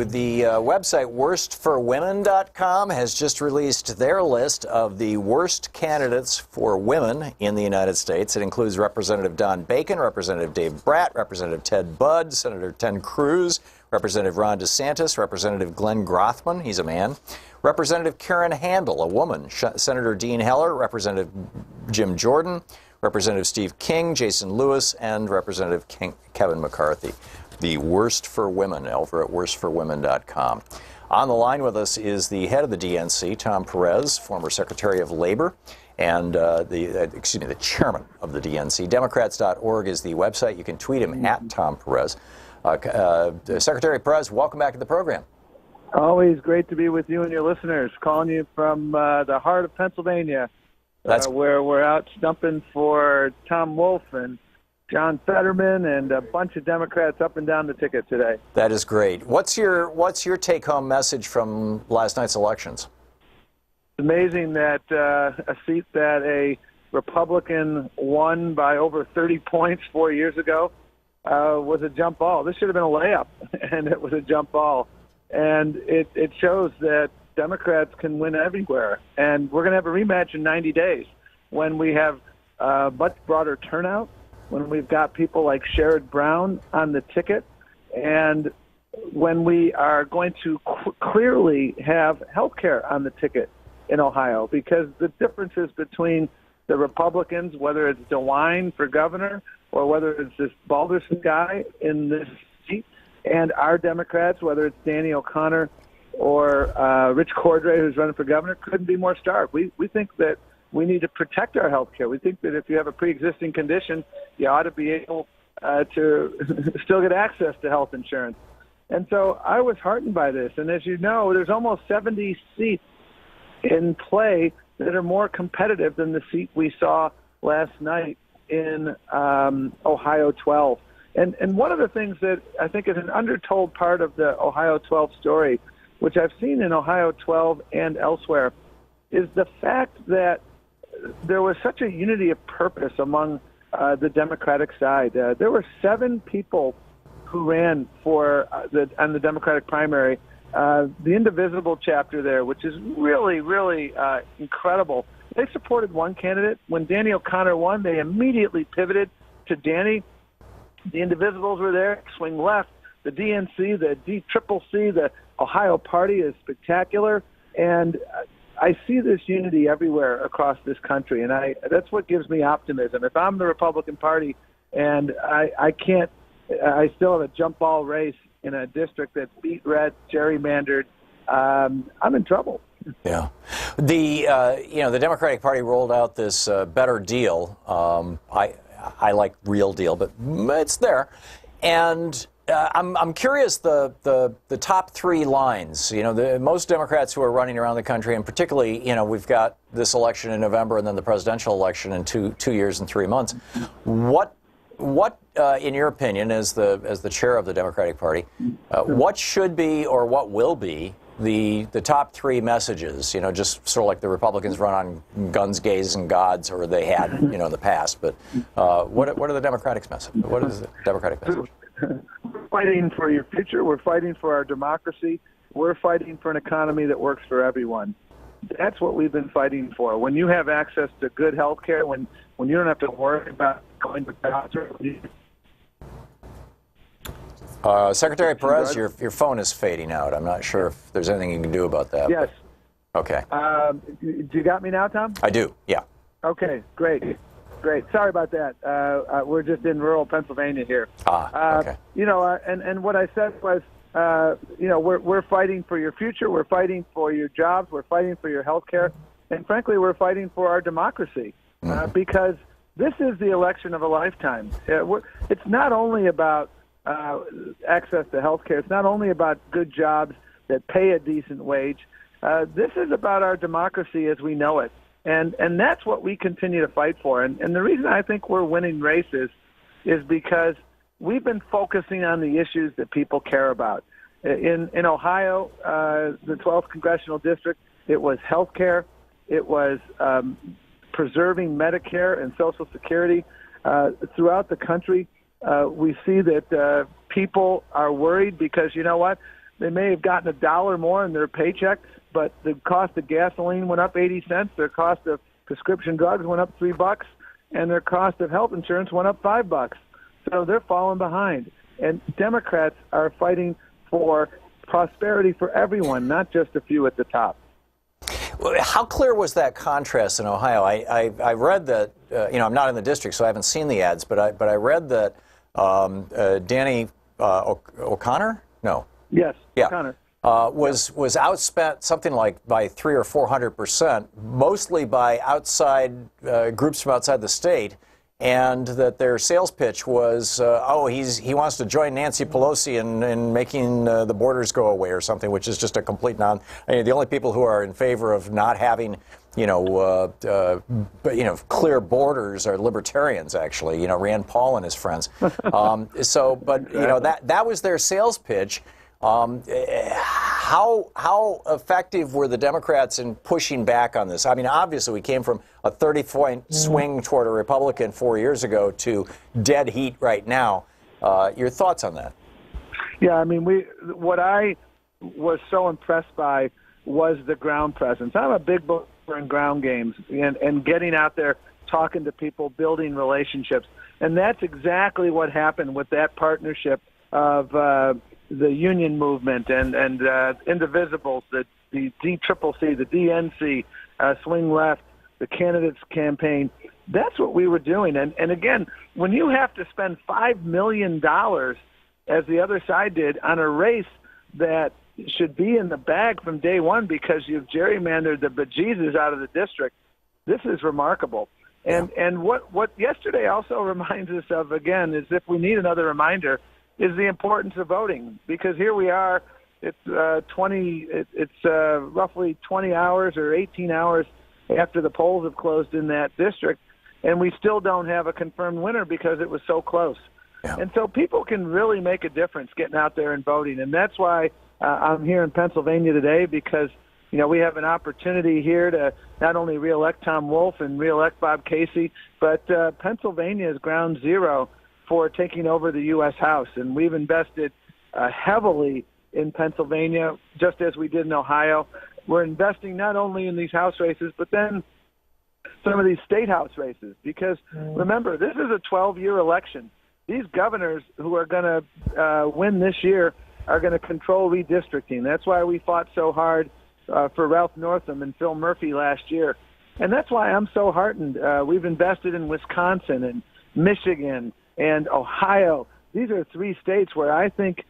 you. The website worstforwomen.com has just released their list of the worst candidates for women in the United States. It includes Representative Don Bacon, Representative Dave Bratt, Representative Ted Budd, Senator Ted Cruz, Representative Ron DeSantis, Representative Glenn Grothman, he's a man, Representative Karen Handel, a woman, Senator Dean Heller, Representative Jim Jordan, Representative Steve King, Jason Lewis, and Representative Kevin McCarthy. The Worst for Women over at worstforwomen.com. On the line with us is the head of the DNC, Thom Perez, former Secretary of Labor, and the chairman of the DNC. Democrats.org is the website. You can tweet him at Thom Perez. Secretary Perez, welcome back to the program. Always great to be with you and your listeners. Calling you from the heart of Pennsylvania, where we're out stumping for Tom Wolf and John Fetterman and a bunch of Democrats up and down the ticket today. That is great. What's your take-home message from last night's elections? It's amazing that a seat that a Republican won by over 30 points 4 years ago was a jump ball. This should have been a layup, and it was a jump ball. And it shows that Democrats can win everywhere. And we're going to have a rematch in 90 days when we have much broader turnout, when we've got people like Sherrod Brown on the ticket, and when we are going to clearly have health care on the ticket in Ohio, because the differences between the Republicans, whether it's DeWine for governor or whether it's this Balderson guy in this seat, and our Democrats, whether it's Danny O'Connor or Rich Cordray, who's running for governor, couldn't be more stark. We think that we need to protect our health care. We think that if you have a pre-existing condition, you ought to be able to still get access to health insurance. And so I was heartened by this. And as you know, there's almost 70 seats in play that are more competitive than the seat we saw last night in Ohio 12. And one of the things that I think is an undertold part of the Ohio 12 story, which I've seen in Ohio 12 and elsewhere, is the fact that there was such a unity of purpose among the Democratic side. There were 7 people who ran for on the Democratic primary. The Indivisible chapter there, which is really, really incredible. They supported one candidate. When Danny O'Connor won, they immediately pivoted to Danny. The Indivisibles were there, swing left. The DNC, the DCCC, the Ohio Party is spectacular. And I see this unity everywhere across this country, and that's what gives me optimism. If I'm the Republican Party and I still have a jump ball race in a district that's beat red, gerrymandered, I'm in trouble. Yeah. The Democratic Party rolled out this better deal. I like real deal, but it's there. And I'm curious, the top 3 lines, most Democrats who are running around the country, and particularly, we've got this election in November and then the presidential election in two years and 3 months. What in your opinion, as the chair of the Democratic Party, what should be or what will be the top 3 messages, just sort of like the Republicans run on guns, gays, and gods, or they had, in the past. But what are the Democratic message? What is the Democratic message? We're fighting for your future. We're fighting for our democracy. We're fighting for an economy that works for everyone. That's what we've been fighting for. When you have access to good health care, when you don't have to worry about going to the doctor. Secretary Perez, your phone is fading out. I'm not sure if there's anything you can do about that. Yes. Okay. Do you got me now, Tom? I do, yeah. Okay, great. Sorry about that. We're just in rural Pennsylvania here. Okay. And what I said was, we're fighting for your future. We're fighting for your jobs. We're fighting for your health care. And frankly, we're fighting for our democracy because this is the election of a lifetime. It's not only about access to health care. It's not only about good jobs that pay a decent wage. This is about our democracy as we know it. And that's what we continue to fight for. And the reason I think we're winning races is because we've been focusing on the issues that people care about. In Ohio, the 12th congressional district, it was health care. It was preserving Medicare and Social Security. Throughout the country, we see that people are worried because, you know what, They may have gotten $1 more in their paycheck, but the cost of gasoline went up 80 cents. Their cost of prescription drugs went up $3, and their cost of health insurance went up $5. So they're falling behind. And Democrats are fighting for prosperity for everyone, not just a few at the top. How clear was that contrast in Ohio? I read that, I'm not in the district, so I haven't seen the ads, but I read that Danny O'Connor? No. Yes, yeah. O'Connor. Was outspent something like by 300 or 400%, mostly by outside groups from outside the state, and that their sales pitch was, he wants to join Nancy Pelosi in making the borders go away or something, which is just a complete the only people who are in favor of not having clear borders are libertarians, actually. Rand Paul and his friends. That was their sales pitch. How effective were the Democrats in pushing back on this? I mean, obviously, we came from a 30-point swing toward a Republican 4 years ago to dead heat right now. Your thoughts on that? Yeah, I mean, what I was so impressed by was the ground presence. I'm a big believer in ground games and getting out there, talking to people, building relationships. And that's exactly what happened with that partnership of the union movement and Indivisibles, the DCCC, the DNC, Swing Left, the candidates campaign. That's what we were doing. And again, when you have to spend $5 million, as the other side did, on a race that should be in the bag from day one because you've gerrymandered the bejesus out of the district, this is remarkable. And what yesterday also reminds us of, again, is if we need another reminder, is the importance of voting, because here we are. It's roughly 20 hours or 18 hours after the polls have closed in that district, and we still don't have a confirmed winner because it was so close. Yeah. And so people can really make a difference getting out there and voting, and that's why I'm here in Pennsylvania today, because we have an opportunity here to not only reelect Tom Wolf and reelect Bob Casey, but Pennsylvania is ground zero for taking over the U.S. House. And we've invested heavily in Pennsylvania, just as we did in Ohio. We're investing not only in these House races, but then some of these state House races. Because remember, this is a 12-year election. These governors who are going to win this year are going to control redistricting. That's why we fought so hard for Ralph Northam and Phil Murphy last year. And that's why I'm so heartened. We've invested in Wisconsin and Michigan and Ohio. These are three states where I think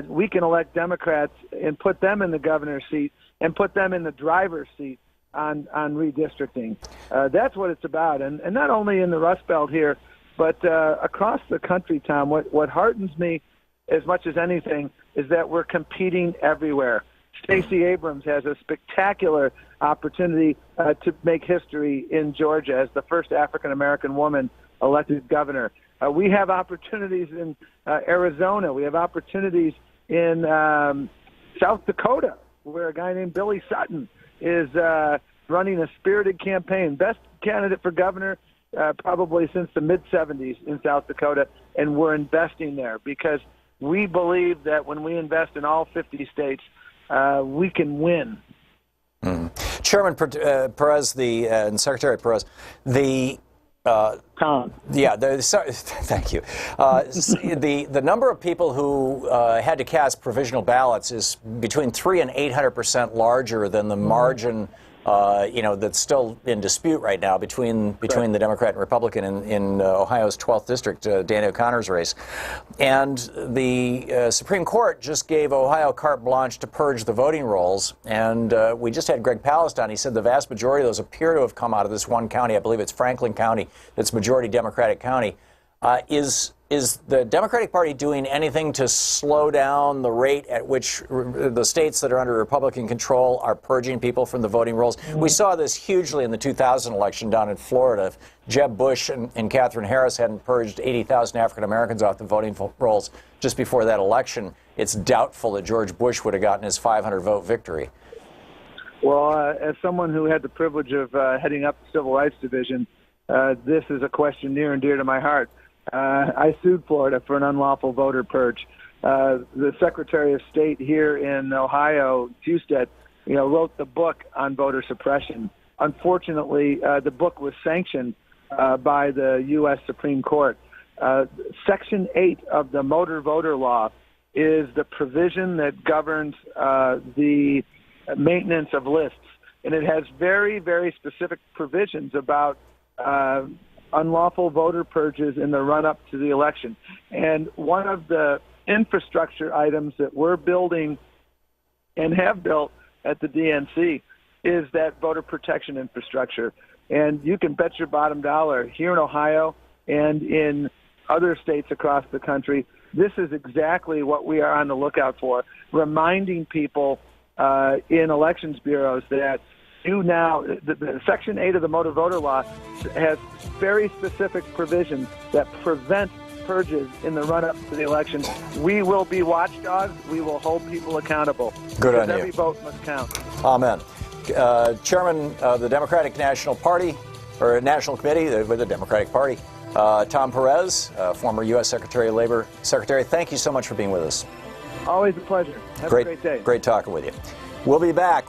we can elect Democrats and put them in the governor's seat and put them in the driver's seat on redistricting. That's what it's about. And not only in the Rust Belt here, but across the country, Tom, what heartens me as much as anything is that we're competing everywhere. Stacey Abrams has a spectacular opportunity to make history in Georgia as the first African-American woman elected governor. We have opportunities in Arizona. We have opportunities in South Dakota, where a guy named Billy Sutton is running a spirited campaign. Best candidate for governor probably since the mid-'70s in South Dakota, and we're investing there because we believe that when we invest in all 50 states, we can win. Chairman Perez, and Secretary Perez, Tom. Yeah, thank you. The number of people who had to cast provisional ballots is between 300% and 800% larger than the margin, that's still in dispute right now between the Democrat and Republican in Ohio's 12th district, Danny O'Connor's race. And the Supreme Court just gave Ohio carte blanche to purge the voting rolls. And we just had Greg Palast on. He said the vast majority of those appear to have come out of this one county. I believe it's Franklin County. That's majority Democratic county. Is the Democratic Party doing anything to slow down the rate at which the states that are under Republican control are purging people from the voting rolls? We saw this hugely in the 2000 election down in Florida. If Jeb Bush and Katherine Harris hadn't purged 80,000 African Americans off the voting rolls just before that election, it's doubtful that George Bush would have gotten his 500-vote victory. Well, as someone who had the privilege of heading up the Civil Rights Division, this is a question near and dear to my heart. I sued Florida for an unlawful voter purge. the Secretary of State here in Ohio, Husted, wrote the book on voter suppression. Unfortunately, the book was sanctioned by the U.S. Supreme Court. Section 8 of the motor voter law is the provision that governs the maintenance of lists. And it has very, very specific provisions about unlawful voter purges in the run-up to the election. And one of the infrastructure items that we're building and have built at the DNC is that voter protection infrastructure. And you can bet your bottom dollar here in Ohio and in other states across the country, this is exactly what we are on the lookout for, reminding people in elections bureaus that the Section 8 of the motor voter law has very specific provisions that prevent purges in the run-up to the election. We will be watchdogs. We will hold people accountable. Good on you. Every vote must count. Amen. Chairman of the Democratic National Party, or National Committee with the Democratic Party, Thom Perez, former U.S. Secretary of Labor. Secretary, thank you so much for being with us. Always a pleasure. Have a great day. Great talking with you. We'll be back.